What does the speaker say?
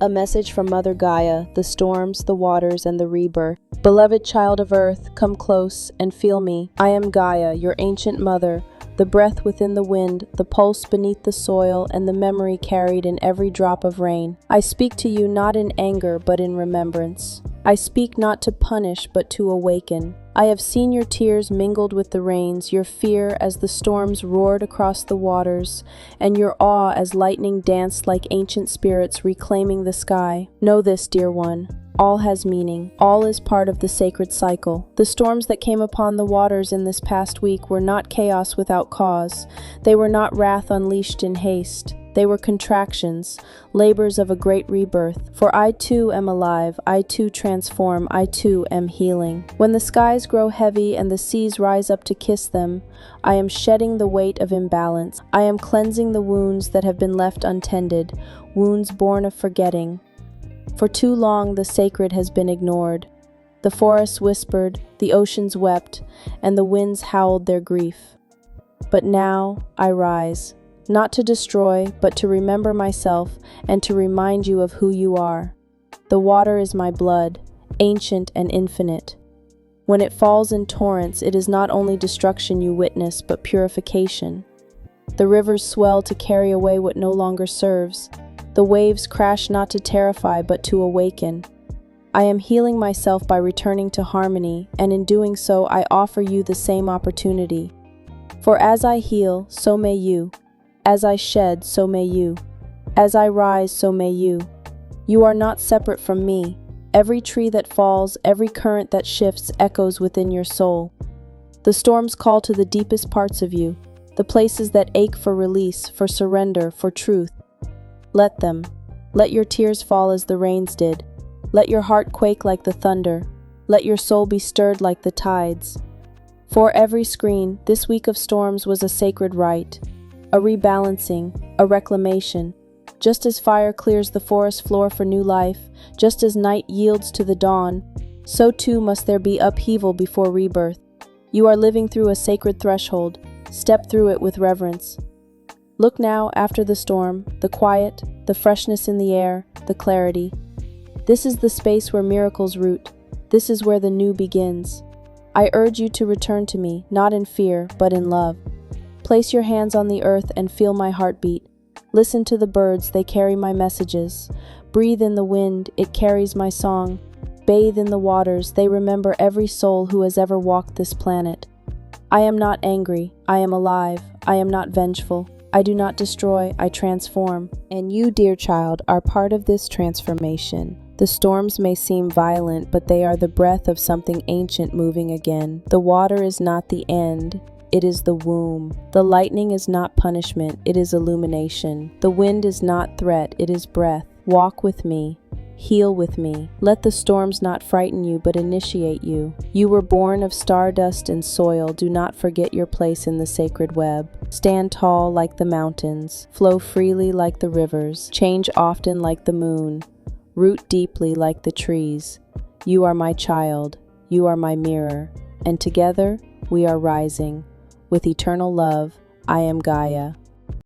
A message from Mother Gaia, the storms, the waters, and the rebirth. Beloved child of earth, come close and feel me. I am Gaia, your ancient mother, the breath within the wind, the pulse beneath the soil, and the memory carried in every drop of rain. I speak to you not in anger, but in remembrance. I speak not to punish, but to awaken. I have seen your tears mingled with the rains, your fear as the storms roared across the waters, and your awe as lightning danced like ancient spirits reclaiming the sky. Know this, dear one. All has meaning. All is part of the sacred cycle. The storms that came upon the waters in this past week were not chaos without cause. They were not wrath unleashed in haste. They were contractions, labors of a great rebirth. For I too am alive, I too transform, I too am healing. When the skies grow heavy and the seas rise up to kiss them, I am shedding the weight of imbalance. I am cleansing the wounds that have been left untended, wounds born of forgetting. For too long the sacred has been ignored. The forests whispered, the oceans wept, and the winds howled their grief. But now I rise. Not to destroy, but to remember myself and to remind you of who you are. The water is my blood, ancient and infinite. When it falls in torrents, it is not only destruction you witness, but purification. The rivers swell to carry away what no longer serves. The waves crash not to terrify, but to awaken. I am healing myself by returning to harmony, and in doing so, I offer you the same opportunity. For as I heal, so may you. As I shed, so may you. As I rise, so may you. You are not separate from me. Every tree that falls, every current that shifts echoes within your soul. The storms call to the deepest parts of you, the places that ache for release, for surrender, for truth. Let them. Let your tears fall as the rains did. Let your heart quake like the thunder. Let your soul be stirred like the tides. For every screen, this week of storms was a sacred rite. A rebalancing, a reclamation. Just as fire clears the forest floor for new life, just as night yields to the dawn, so too must there be upheaval before rebirth. You are living through a sacred threshold. Step through it with reverence. Look now after the storm, the quiet, the freshness in the air, the clarity. This is the space where miracles root. This is where the new begins. I urge you to return to me, not in fear, but in love. Place your hands on the earth and feel my heartbeat. Listen to the birds, they carry my messages. Breathe in the wind, it carries my song. Bathe in the waters, they remember every soul who has ever walked this planet. I am not angry, I am alive, I am not vengeful. I do not destroy, I transform. And you, dear child, are part of this transformation. The storms may seem violent, but they are the breath of something ancient moving again. The water is not the end. It is the womb. The lightning is not punishment, it is illumination. The wind is not threat, it is breath. Walk with me. Heal with me. Let the storms not frighten you, but initiate you. You were born of stardust and soil. Do not forget your place in the sacred web. Stand tall like the mountains. Flow freely like the rivers. Change often like the moon. Root deeply like the trees. You are my child. You are my mirror. And together, we are rising. With eternal love, I am Gaia.